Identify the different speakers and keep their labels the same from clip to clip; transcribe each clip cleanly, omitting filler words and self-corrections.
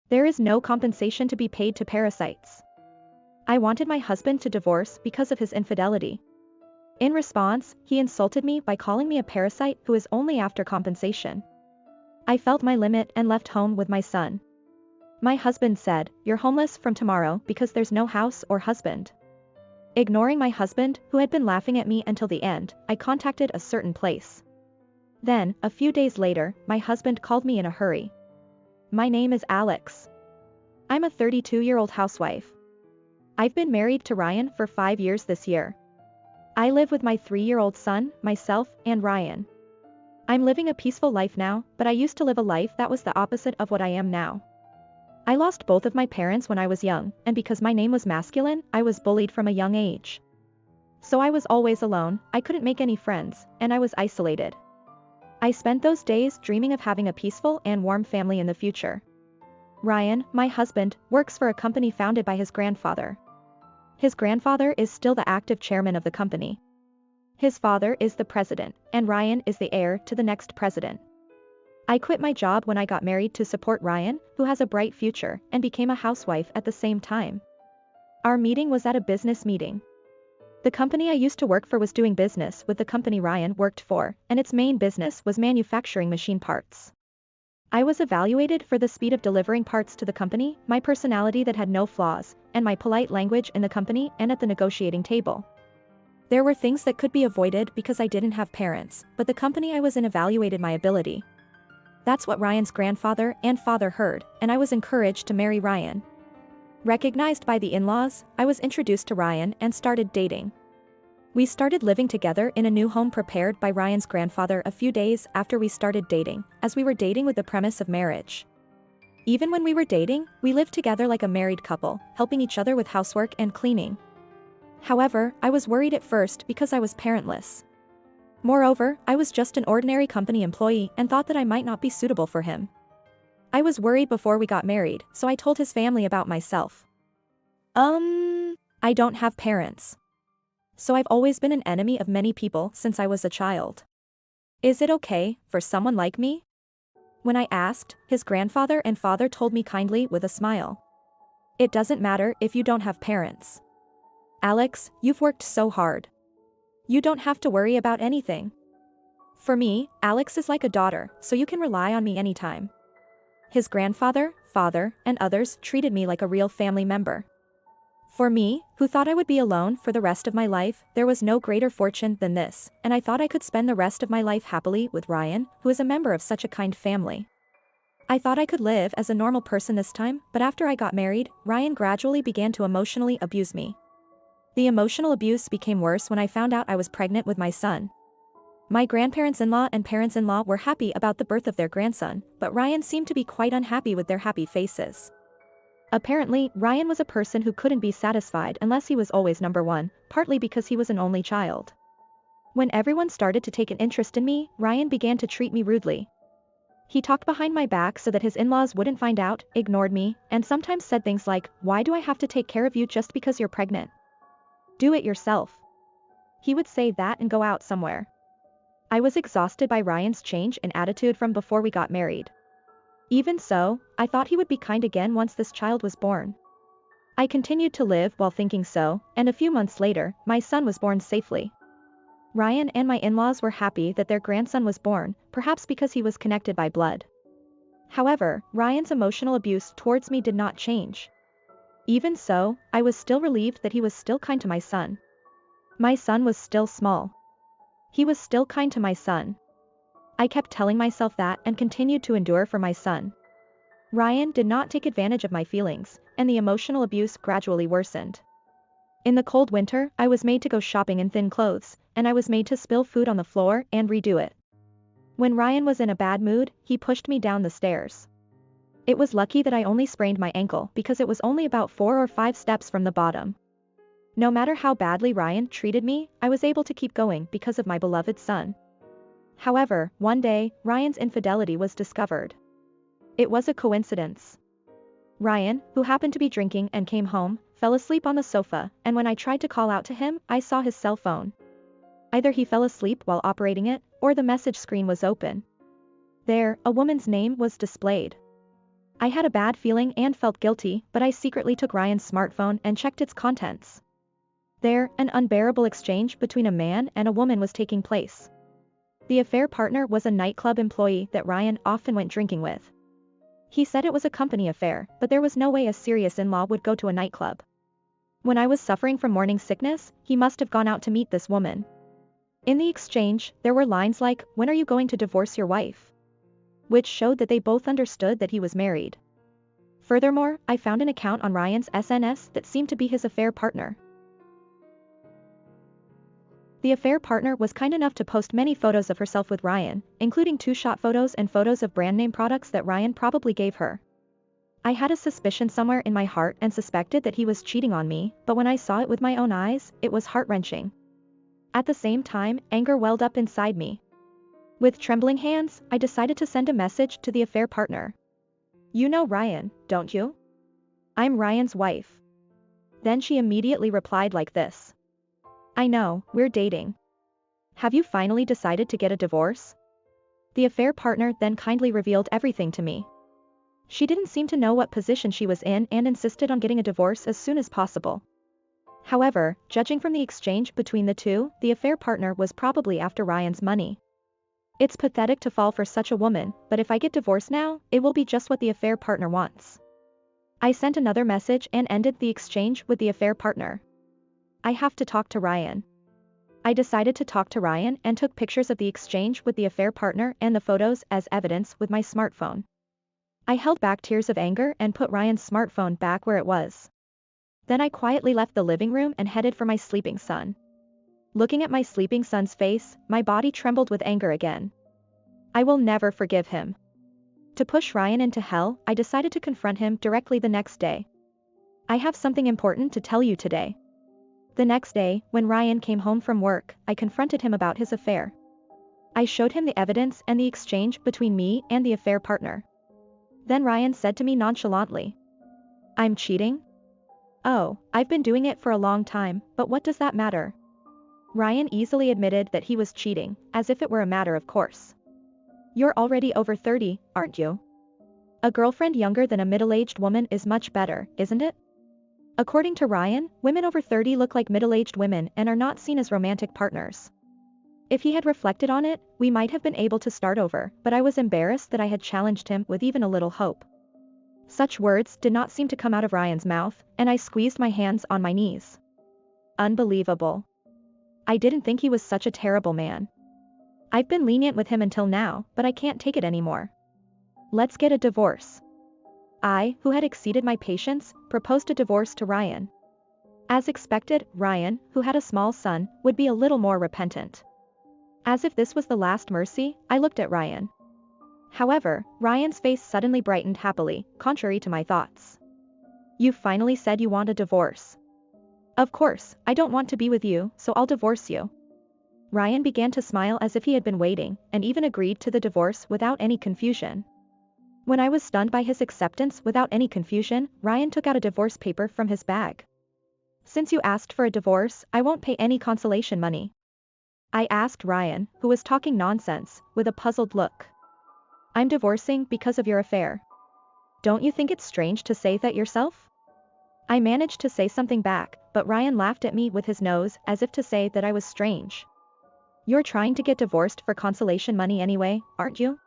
Speaker 1: There is no compensation to be paid to parasites. I wanted my husband to divorce because of his infidelity. In response, he insulted me by calling me a parasite who is only after compensation. I felt my limit and left home with my son. My husband said, "You're homeless from tomorrow because there's no house or husband." Ignoring my husband, who had been laughing at me until the end, I contacted a certain place. Then, a few days later, my husband called me in a hurry. "My name is Alex. I'm a 32-year-old housewife. I've been married to Ryan for 5 years this year. I live with my 3-year-old son, myself, and Ryan. I'm living a peaceful life now, but I used to live a life that was the opposite of what I am now. I lost both of my parents when I was young, and because my name was masculine, I was bullied from a young age. So I was always alone, I couldn't make any friends, and I was isolated. I spent those days dreaming of having a peaceful and warm family in the future. Ryan, my husband, works for a company founded by his grandfather. His grandfather is still the active chairman of the company. His father is the president, and Ryan is the heir to the next president. I quit my job when I got married to support Ryan, who has a bright future, and became a housewife at the same time. Our meeting was at a business meeting. The company I used to work for was doing business with the company Ryan worked for, and its main business was manufacturing machine parts. I was evaluated for the speed of delivering parts to the company, my personality that had no flaws, and my polite language in the company and at the negotiating table. There were things that could be avoided because I didn't have parents, but the company I was in evaluated my ability. That's what Ryan's grandfather and father heard, and I was encouraged to marry Ryan. Recognized by the in-laws, I was introduced to Ryan and started dating. We started living together in a new home prepared by Ryan's grandfather a few days after we started dating, as we were dating with the premise of marriage. Even when we were dating, we lived together like a married couple, helping each other with housework and cleaning. However, I was worried at first because I was parentless. Moreover, I was just an ordinary company employee and thought that I might not be suitable for him. I was worried before we got married, so I told his family about myself. I don't have parents. So I've always been an enemy of many people since I was a child. Is it okay for someone like me? When I asked, his grandfather and father told me kindly with a smile. It doesn't matter if you don't have parents. Alex, you've worked so hard. You don't have to worry about anything. For me, Alex is like a daughter, so you can rely on me anytime. His grandfather, father, and others treated me like a real family member. For me, who thought I would be alone for the rest of my life, there was no greater fortune than this, and I thought I could spend the rest of my life happily with Ryan, who is a member of such a kind family. I thought I could live as a normal person this time, but after I got married, Ryan gradually began to emotionally abuse me. The emotional abuse became worse when I found out I was pregnant with my son. My grandparents-in-law and parents-in-law were happy about the birth of their grandson, but Ryan seemed to be quite unhappy with their happy faces. Apparently, Ryan was a person who couldn't be satisfied unless he was always number one, partly because he was an only child. When everyone started to take an interest in me, Ryan began to treat me rudely. He talked behind my back so that his in-laws wouldn't find out, ignored me, and sometimes said things like, "Why do I have to take care of you just because you're pregnant? Do it yourself." He would say that and go out somewhere. I was exhausted by Ryan's change in attitude from before we got married. Even so, I thought he would be kind again once this child was born. I continued to live while thinking so, and a few months later, my son was born safely. Ryan and my in-laws were happy that their grandson was born, perhaps because he was connected by blood. However, Ryan's emotional abuse towards me did not change. Even so, I was still relieved that he was still kind to my son. My son was still small. He was still kind to my son. I kept telling myself that and continued to endure for my son. Ryan did not take advantage of my feelings, and the emotional abuse gradually worsened. In the cold winter, I was made to go shopping in thin clothes, and I was made to spill food on the floor and redo it. When Ryan was in a bad mood, he pushed me down the stairs. It was lucky that I only sprained my ankle because it was only about 4 or 5 steps from the bottom. No matter how badly Ryan treated me, I was able to keep going because of my beloved son. However, one day, Ryan's infidelity was discovered. It was a coincidence. Ryan, who happened to be drinking and came home, fell asleep on the sofa, and when I tried to call out to him, I saw his cell phone. Either he fell asleep while operating it, or the message screen was open. There, a woman's name was displayed. I had a bad feeling and felt guilty, but I secretly took Ryan's smartphone and checked its contents. There, an unbearable exchange between a man and a woman was taking place. The affair partner was a nightclub employee that Ryan often went drinking with. He said it was a company affair, but there was no way a serious in-law would go to a nightclub. When I was suffering from morning sickness, he must have gone out to meet this woman. In the exchange, there were lines like, "When are you going to divorce your wife?" which showed that they both understood that he was married. Furthermore, I found an account on Ryan's SNS that seemed to be his affair partner. The affair partner was kind enough to post many photos of herself with Ryan, including two-shot photos and photos of brand name products that Ryan probably gave her. I had a suspicion somewhere in my heart and suspected that he was cheating on me, but when I saw it with my own eyes, it was heart-wrenching. At the same time, anger welled up inside me. With trembling hands, I decided to send a message to the affair partner. "You know Ryan, don't you? I'm Ryan's wife." Then she immediately replied like this. "I know, we're dating. Have you finally decided to get a divorce?" The affair partner then kindly revealed everything to me. She didn't seem to know what position she was in and insisted on getting a divorce as soon as possible. However, judging from the exchange between the two, the affair partner was probably after Ryan's money. It's pathetic to fall for such a woman, but if I get divorced now, it will be just what the affair partner wants. I sent another message and ended the exchange with the affair partner. I have to talk to Ryan. I decided to talk to Ryan and took pictures of the exchange with the affair partner and the photos as evidence with my smartphone. I held back tears of anger and put Ryan's smartphone back where it was. Then I quietly left the living room and headed for my sleeping son. Looking at my sleeping son's face, my body trembled with anger again. I will never forgive him. To push Ryan into hell, I decided to confront him directly the next day. "I have something important to tell you today." The next day, when Ryan came home from work, I confronted him about his affair. I showed him the evidence and the exchange between me and the affair partner. Then Ryan said to me nonchalantly, "I'm cheating?" "Oh, I've been doing it for a long time, but what does that matter?" Ryan easily admitted that he was cheating, as if it were a matter of course. "You're already over 30, aren't you? A girlfriend younger than a middle-aged woman is much better, isn't it?" According to Ryan, women over 30 look like middle-aged women and are not seen as romantic partners. If he had reflected on it, we might have been able to start over, but I was embarrassed that I had challenged him with even a little hope. Such words did not seem to come out of Ryan's mouth, and I squeezed my hands on my knees. Unbelievable. I didn't think he was such a terrible man. I've been lenient with him until now, but I can't take it anymore. Let's get a divorce. I, who had exceeded my patience, proposed a divorce to Ryan. As expected, Ryan, who had a small son, would be a little more repentant. As if this was the last mercy, I looked at Ryan. However, Ryan's face suddenly brightened happily, contrary to my thoughts. "You finally said you want a divorce." "Of course, I don't want to be with you, so I'll divorce you." Ryan began to smile as if he had been waiting, and even agreed to the divorce without any confusion. When I was stunned by his acceptance without any confusion, Ryan took out a divorce paper from his bag. "Since you asked for a divorce, I won't pay any consolation money." I asked Ryan, who was talking nonsense, with a puzzled look. "I'm divorcing because of your affair. Don't you think it's strange to say that yourself?" I managed to say something back, but Ryan laughed at me with his nose as if to say that I was strange. "You're trying to get divorced for consolation money anyway, aren't you?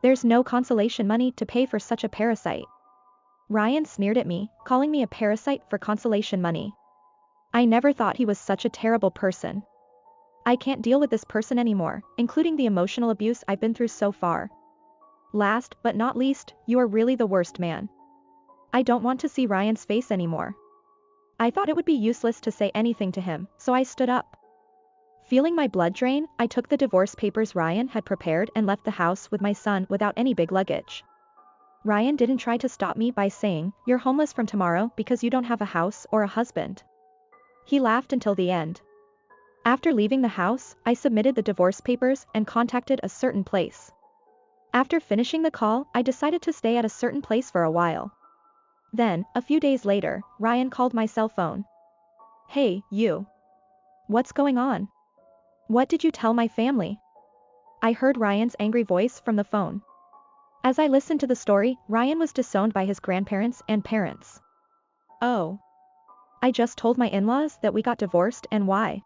Speaker 1: There's no consolation money to pay for such a parasite." Ryan sneered at me, calling me a parasite for consolation money. I never thought he was such a terrible person. I can't deal with this person anymore, including the emotional abuse I've been through so far. Last but not least, you are really the worst man. I don't want to see Ryan's face anymore. I thought it would be useless to say anything to him, so I stood up. Feeling my blood drain, I took the divorce papers Ryan had prepared and left the house with my son without any big luggage. Ryan didn't try to stop me by saying, "You're homeless from tomorrow because you don't have a house or a husband." He laughed until the end. After leaving the house, I submitted the divorce papers and contacted a certain place. After finishing the call, I decided to stay at a certain place for a while. Then, a few days later, Ryan called my cell phone. "Hey, you. What's going on? What did you tell my family?" I heard Ryan's angry voice from the phone. As I listened to the story, Ryan was disowned by his grandparents and parents. Oh. I just told my in-laws that we got divorced and why.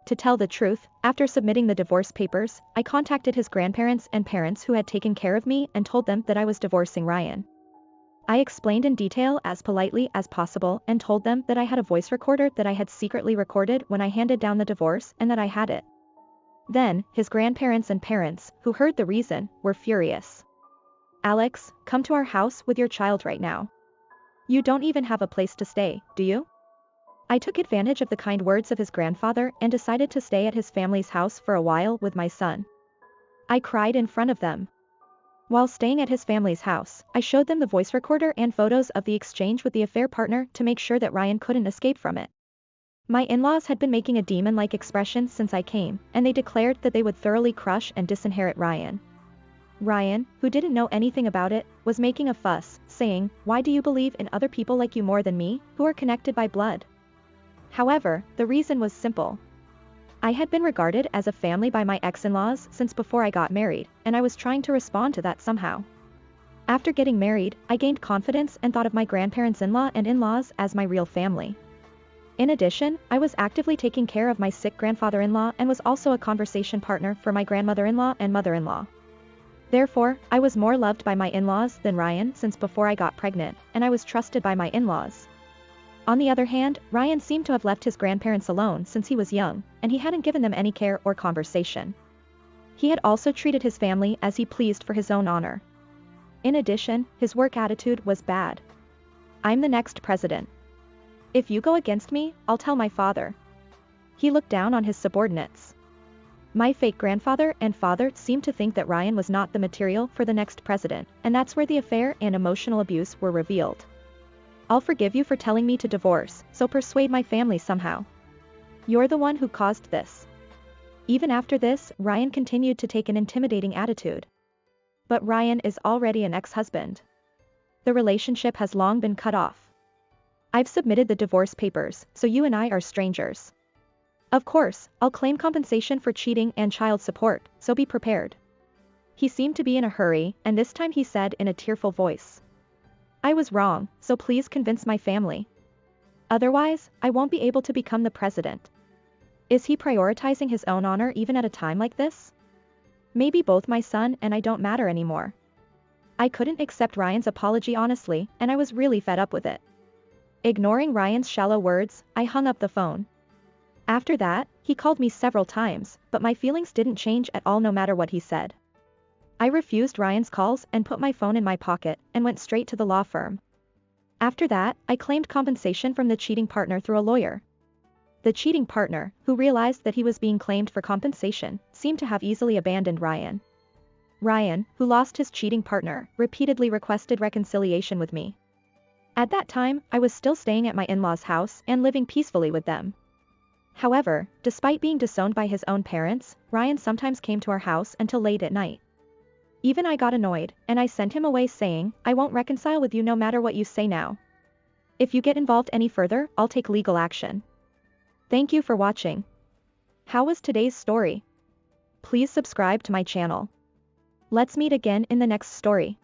Speaker 1: To tell the truth, after submitting the divorce papers, I contacted his grandparents and parents who had taken care of me and told them that I was divorcing Ryan. I explained in detail as politely as possible and told them that I had a voice recorder that I had secretly recorded when I handed down the divorce and that I had it. Then, his grandparents and parents, who heard the reason, were furious. Alex, come to our house with your child right now. You don't even have a place to stay, do you? I took advantage of the kind words of his grandfather and decided to stay at his family's house for a while with my son. I cried in front of them. While staying at his family's house, I showed them the voice recorder and photos of the exchange with the affair partner to make sure that Ryan couldn't escape from it. My in-laws had been making a demon-like expression since I came, and they declared that they would thoroughly crush and disinherit Ryan. Ryan, who didn't know anything about it, was making a fuss, saying, "Why do you believe in other people like you more than me, who are connected by blood?" However, the reason was simple. I had been regarded as a family by my ex-in-laws since before I got married, and I was trying to respond to that somehow. After getting married, I gained confidence and thought of my grandparents-in-law and in-laws as my real family. In addition, I was actively taking care of my sick grandfather-in-law and was also a conversation partner for my grandmother-in-law and mother-in-law. Therefore, I was more loved by my in-laws than Ryan since before I got pregnant, and I was trusted by my in-laws. On the other hand, Ryan seemed to have left his grandparents alone since he was young, and he hadn't given them any care or conversation. He had also treated his family as he pleased for his own honor. In addition, his work attitude was bad. "I'm the next president. If you go against me, I'll tell my father." He looked down on his subordinates. My fake grandfather and father seemed to think that Ryan was not the material for the next president, and that's where the affair and emotional abuse were revealed. "I'll forgive you for telling me to divorce, so persuade my family somehow. You're the one who caused this." Even after this, Ryan continued to take an intimidating attitude. But Ryan is already an ex-husband. The relationship has long been cut off. I've submitted the divorce papers, so you and I are strangers. Of course, I'll claim compensation for cheating and child support, so be prepared. He seemed to be in a hurry, and this time he said in a tearful voice, "I was wrong, so please convince my family. Otherwise, I won't be able to become the president." Is he prioritizing his own honor even at a time like this? Maybe both my son and I don't matter anymore. I couldn't accept Ryan's apology honestly, and I was really fed up with it. Ignoring Ryan's shallow words, I hung up the phone. After that, he called me several times, but my feelings didn't change at all no matter what he said. I refused Ryan's calls and put my phone in my pocket and went straight to the law firm. After that, I claimed compensation from the cheating partner through a lawyer. The cheating partner, who realized that he was being claimed for compensation, seemed to have easily abandoned Ryan. Ryan, who lost his cheating partner, repeatedly requested reconciliation with me. At that time, I was still staying at my in-laws' house and living peacefully with them. However, despite being disowned by his own parents, Ryan sometimes came to our house until late at night. Even I got annoyed, and I sent him away saying, "I won't reconcile with you no matter what you say now. If you get involved any further, I'll take legal action." Thank you for watching. How was today's story? Please subscribe to my channel. Let's meet again in the next story.